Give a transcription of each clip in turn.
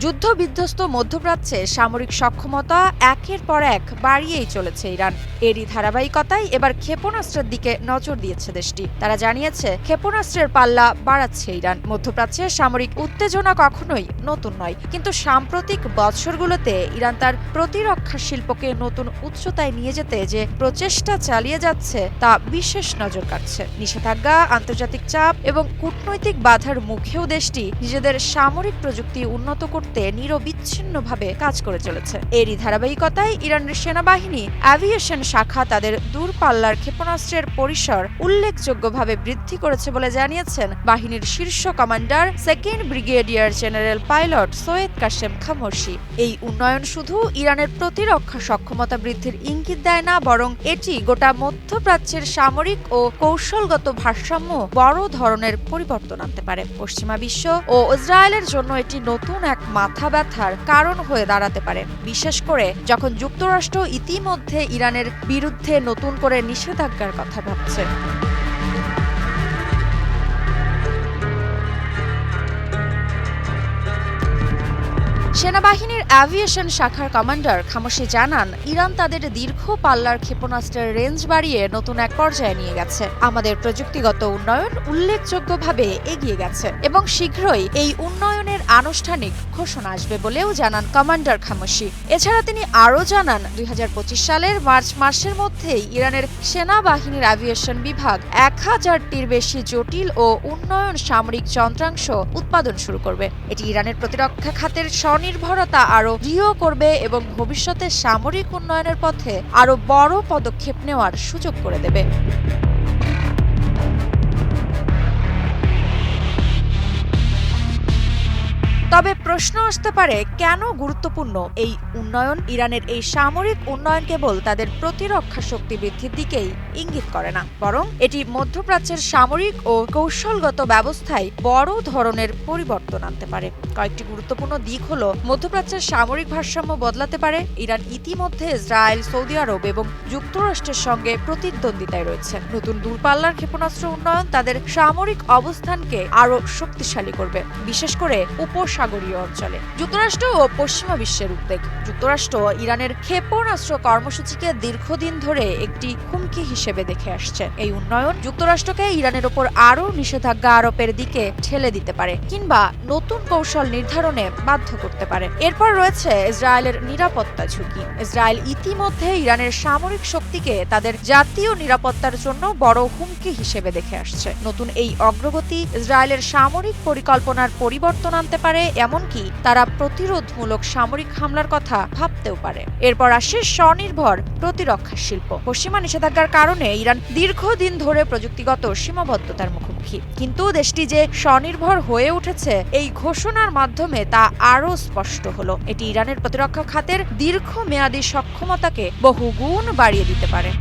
যুদ্ধবিধ্বস্ত মধ্যপ্রাচ্যে সামরিক সক্ষমতা একের পর এক বাড়িয়েই চলেছে ইরান। এরই ধারাবাহিকতায় এবার ক্ষেপণাস্ত্রের দিকে নজর দিয়েছে দেশটি। তারা জানিয়েছে ক্ষেপণাস্ত্রের পাল্লা বাড়াচ্ছে ইরান। মধ্যপ্রাচ্যে সামরিক উত্তেজনা কখনোই নতুন নয়, কিন্তু সাম্প্রতিক বছরগুলোতে ইরান তার প্রতিরক্ষা শিল্পকে নতুন উচ্চতায় নিয়ে যেতে যে প্রচেষ্টা চালিয়ে যাচ্ছে তা বিশেষ নজর কাটছে। নিষেধাজ্ঞা, আন্তর্জাতিক চাপ এবং কূটনৈতিক বাধার মুখেও দেশটি নিজেদের সামরিক প্রযুক্তি উন্নত করতে নিরবিচ্ছিন্নভাবে কাজ করে চলেছে। এরই ধারাবাহিকতায় ইরানের সেনাবাহিনী অ্যাভিয়েশন শাখা তাদের দূরপাল্লার ক্ষেপণাস্ত্রের পরিসর উল্লেখযোগ্যভাবে বৃদ্ধি করেছে বলে জানিয়েছেন বাহিনীর শীর্ষ commander second brigadier general pilot Seyed Qasem খামোরশি। এই উন্নয়ন শুধু ইরানের প্রতিরক্ষা সক্ষমতা বৃদ্ধির ইঙ্গিত দেয় না, বরং এটি গোটা মধ্যপ্রাচ্যের সামরিক ও কৌশলগত ভারসাম্য বড় ধরনের পরিবর্তন আনতে পারে। পশ্চিমা বিশ্ব ও ইসরায়েলের জন্য এটি নতুন এক মাথা ব্যথার কারণ হয়ে দাঁড়াতে পারে, বিশেষ করে যখন যুক্তরাষ্ট্র ইতিমধ্যে ইরানের বিরুদ্ধে নতুন করে নিষেধাজ্ঞার কথা ভাবছে। সেনাবাহিনীর অ্যাভিয়েশন শাখার কমান্ডার খামোশি জানান, ইরান তাদের দীর্ঘ পাল্লার ক্ষেপণাস্ত্রের রেঞ্জ বাড়িয়ে নতুন এক পর্যায়ে নিয়ে গেছে। আমাদের প্রযুক্তিগত উন্নয়ন উল্লেখযোগ্যভাবে এগিয়ে গেছে এবং শীঘ্রই এই উন্নয়নের আনুষ্ঠানিক ঘোষণা আসবে বলেও জানান কমান্ডার খামোশি। এছাড়া তিনি আরও জানান, 2025 সালের মার্চ মাসের মধ্যেই ইরানের সেনাবাহিনীর অ্যাভিয়েশন বিভাগ 1000টির বেশি জটিল ও উন্নয়ন সামরিক যন্ত্রাংশ উৎপাদন শুরু করবে। এটি ইরানের প্রতিরক্ষা খাতের স্বনির্ভরতা আরও দৃঢ় করবে এবং ভবিষ্যতে সামরিক উন্নয়নের পথে আরও বড় পদক্ষেপ নেওয়ার সুযোগ করে দেবে। তবে প্রশ্ন আসতে পারে, কেন গুরুত্বপূর্ণ এই উন্নয়ন? ইরানের এই সামরিক উন্নয়ন কেবল তাদের প্রতিরক্ষা শক্তি বৃদ্ধির দিকেই ইঙ্গিত করে না, বরং এটি মধ্যপ্রাচ্যের সামরিক ও কৌশলগত ব্যবস্থায় বড় ধরনের পরিবর্তন আনতে পারে। কয়েকটি গুরুত্বপূর্ণ দিক হলো, মধ্যপ্রাচ্যের সামরিক ভারসাম্য বদলাতে পারে। ইরান ইতিমধ্যে ইসরায়েল, সৌদি আরব এবং যুক্তরাষ্ট্রের সঙ্গে প্রতিদ্বন্দ্বিতায় রয়েছে। নতুন দূরপাল্লার ক্ষেপণাস্ত্র উন্নয়ন তাদের সামরিক অবস্থানকে আরও শক্তিশালী করবে, বিশেষ করে উপসাগরীয় অঞ্চলে। যুক্তরাষ্ট্র ও পশ্চিমা বিশ্বের উদ্বেগ। যুক্তরাষ্ট্র ইরানের ক্ষেপণাস্ত্র কর্মসূচিকে দীর্ঘদিন ধরে একটি হুমকি হিসেবে দেখে আসছে। এই উন্নয়ন যুক্তরাষ্ট্রকে ইরানের ওপর আরও নিষেধাজ্ঞা আরোপের দিকে ঠেলে দিতে পারে কিংবা নতুন কৌশল নির্ধারণে বাধ্য করতে পারে। এরপর রয়েছে ইসরায়েলের নিরাপত্তা ঝুঁকি। ইসরায়েল ইতিমধ্যে ইরানের সামরিক শক্তিকে তাদের জাতীয় নিরাপত্তার জন্য বড় হুমকি হিসেবে দেখে আসছে। নতুন এই অগ্রগতি ইসরায়েলের সামরিক পরিকল্পনার পরিবর্তন আনতে পারে, এমনকি তারা প্রতিরোধমূলক সামরিক হামলার কথা ভাবতেও পারে। এরপর আসে স্বনির্ভর প্রতিরক্ষা শিল্প। পশ্চিমা নিষেধাজ্ঞার কারণে ইরান দীর্ঘদিন ধরে প্রযুক্তিগত সীমাবদ্ধতার মুখোমুখি, কিন্তু দেশটি যে স্বনির্ভর হয়ে উঠেছে এই ঘোষণার মাধ্যমে তা আরও স্পষ্ট হলো। এটি ইরানের প্রতিরক্ষা খাতের দীর্ঘমেয়াদী সক্ষমতাকে বহুগুণ বাড়িয়ে দিতে পারে।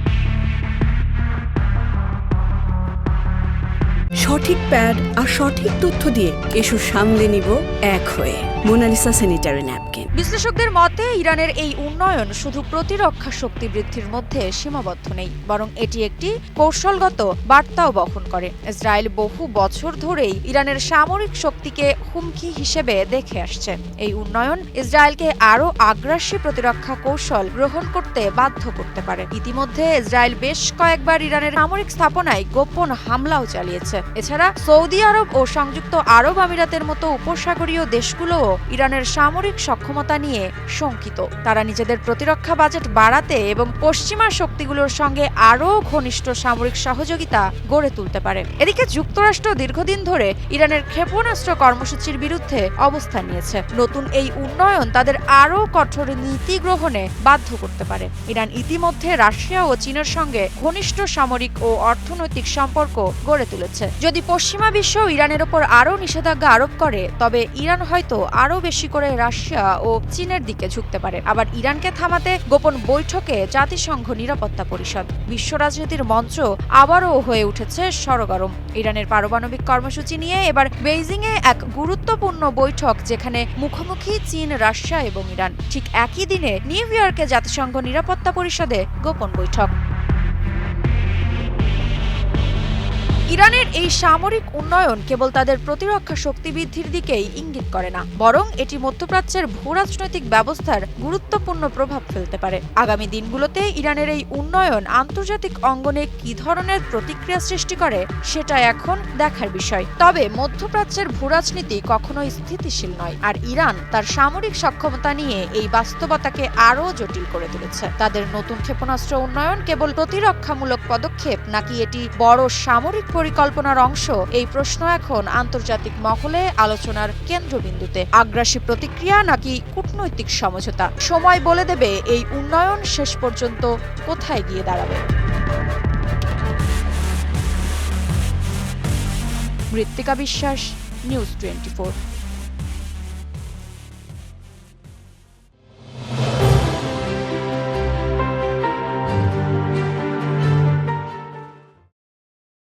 সঠিক প্যাড আর সঠিক তথ্য দিয়ে এসব সামলে নিব এক হয়ে। Monalisa sanitary napkin. বিশ্লেষকদের মতে ইরানের এই উন্নয়ন শুধু প্রতিরক্ষা শক্তি বৃদ্ধির মধ্যে সীমাবদ্ধ নেই, বরং এটি একটি কৌশলগত বার্তাও বহন করে। ইসরায়েল বহু বছর ধরেই ইরানের সামরিক শক্তিকে হুমকি হিসেবে দেখে আসছে। এই উন্নয়ন ইসরায়েলকে আরও আগ্রাসী প্রতিরক্ষা কৌশল গ্রহণ করতে বাধ্য করতে পারে। ইতিমধ্যে ইসরায়েল বেশ কয়েকবার ইরানের সামরিক স্থাপনায় গোপন হামলাও চালিয়েছে। এছাড়া সৌদি আরব ও সংযুক্ত আরব আমিরাতের মতো উপসাগরীয় দেশগুলোও ইরানের সামরিক সক্ষমতা নিয়ে শঙ্কিত। তারা নিজেদের প্রতিরক্ষা বাজেট বাড়াতে এবং পশ্চিমা শক্তিগুলোর সঙ্গে আরও ঘনিষ্ঠ সামরিক সহযোগিতা গড়ে তুলতে পারে। এদিকে যুক্তরাষ্ট্র দীর্ঘদিন ধরে ইরানের ক্ষেপণাস্ত্র কর্মসূচির বিরুদ্ধে অবস্থান নিয়েছে। নতুন এই উন্নয়ন তাদের আরও কঠোর নীতি গ্রহণে বাধ্য করতে পারে। ইরান ইতিমধ্যে রাশিয়া ও চীনের সঙ্গে ঘনিষ্ঠ সামরিক ও অর্থনৈতিক সম্পর্ক গড়ে তুলেছে। যদি পশ্চিমা বিশ্ব ইরানের ওপর আরও নিষেধাজ্ঞা আরোপ করে, তবে ইরান হয়তো আরও বেশি করে রাশিয়া ও চীনের দিকে ঝুঁকতে পারে। আবার ইরানকে থামাতে গোপন বৈঠকে জাতিসংঘ নিরাপত্তা পরিষদ, বিশ্ব রাজনীতির মঞ্চ আবারও হয়ে উঠেছে সরগরম। ইরানের পারমাণবিক কর্মসূচি নিয়ে এবার বেইজিংয়ে এক গুরুত্বপূর্ণ বৈঠক, যেখানে মুখোমুখি চীন, রাশিয়া এবং ইরান। ঠিক একই দিনে নিউ ইয়র্কে জাতিসংঘ নিরাপত্তা পরিষদে গোপন বৈঠক। ইরানের এই সামরিক উন্নয়ন কেবল তাদের প্রতিরক্ষা শক্তি বৃদ্ধির দিকেই ইঙ্গিত করে না, বরং এটি মধ্যপ্রাচ্যের ভূরাজনৈতিক ব্যবস্থার গুরুত্বপূর্ণ প্রভাব ফেলতে পারে। আগামী দিনগুলোতে ইরানের এই উন্নয়ন আন্তর্জাতিক অঙ্গনে কী ধরনের প্রতিক্রিয়া সৃষ্টি করে সেটা এখন দেখার বিষয়। তবে মধ্যপ্রাচ্যের ভূরাজনীতি কখনোই স্থিতিশীল নয়, আর ইরান তার সামরিক সক্ষমতা নিয়ে এই বাস্তবতাকে আরও জটিল করে তুলেছে। তাদের নতুন ক্ষেপণাস্ত্র উন্নয়ন কেবল প্রতিরক্ষামূলক পদক্ষেপ নাকি এটি বড় সামরিক পরিকল্পনার অংশ, এই প্রশ্ন এখন আন্তর্জাতিক মহলে আলোচনার কেন্দ্রবিন্দুতে। আগ্রাসী প্রতিক্রিয়া নাকি কূটনৈতিক সমঝোতা, সময় বলে দেবে এই উন্নয়ন শেষ পর্যন্ত কোথায় গিয়ে দাঁড়াবে। মৃত্তিকা বিশ্বাস, নিউজ 24।